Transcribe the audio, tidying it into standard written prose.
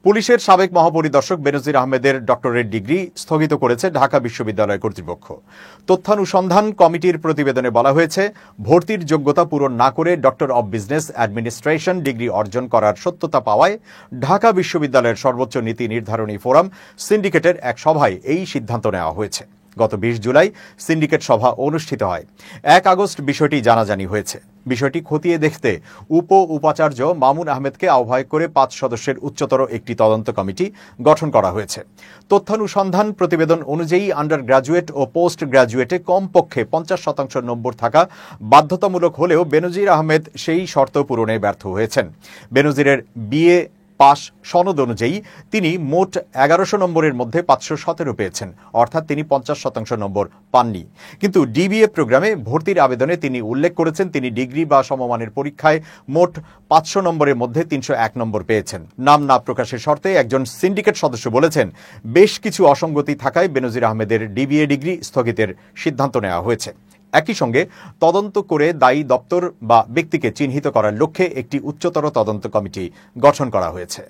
পুলিশের সাবেক মহাপরিদর্শক বেনজির আহমেদের ডক্টরেট ডিগ্রি স্থগিত করেছে ঢাকা বিশ্ববিদ্যালয় কর্তৃপক্ষ। তথ্যানুসন্ধান কমিটির প্রতিবেদনে বলা হয়েছে, ভর্তির যোগ্যতা পূরণ না করে doctor of business administration degree অর্জন করার সত্যতা পাওয়ায় ঢাকা বিশ্ববিদ্যালয়ের সর্বোচ্চ নীতি নির্ধারণী ফোরাম সিন্ডিকেটের এক সভায় এই সিদ্ধান্ত নেওয়া হয়েছে। গত 20 জুলাই সিন্ডিকেট সভা অনুষ্ঠিত হয়। 1 আগস্ট বিষয়টি জানাজানি হয়েছে। বিষয়টি খতিয়ে দেখতে উপাচার্য মামুন আহমেদকে আহ্বায়ক করে 5 সদস্যের উচ্চতর একটি তদন্ত কমিটি গঠন করা হয়েছে। তথ্যানুসন্ধান প্রতিবেদন অনুযায়ী আন্ডার গ্র্যাজুয়েট ও পোস্ট গ্র্যাজুয়েটে কমপক্ষে 50% নম্বর থাকা বাধ্যতামূলক হলেও বেনজির আহমেদ সেই শর্ত পূরণে ব্যর্থ হয়েছেন। বেনজিরের বিএ পাস সনদ অনুযায়ী তিনি মোট 1100 নম্বরের মধ্যে 517 পেয়েছেন, অর্থাৎ তিনি 50% নম্বর পাননি। কিন্তু ডিবিএ প্রোগ্রামে ভর্তির আবেদনে তিনি উল্লেখ করেছেন তিনি ডিগ্রি বা সমমানের পরীক্ষায় মোট 500 নম্বরের মধ্যে 301 নম্বর পেয়েছেন। নাম না প্রকাশের শর্তে একজন সিন্ডিকেট সদস্য বলেছেন, বেশ কিছু অসঙ্গতি থাকায় বেনজির আহমেদের ডিবিএ ডিগ্রি স্থগিতের সিদ্ধান্ত নেওয়া হয়েছে। একই সঙ্গে তদন্ত করে দায়ী দপ্তর বা ব্যক্তিকে চিহ্নিত করার লক্ষ্যে একটি উচ্চতর তদন্ত কমিটি গঠন করা হয়েছে।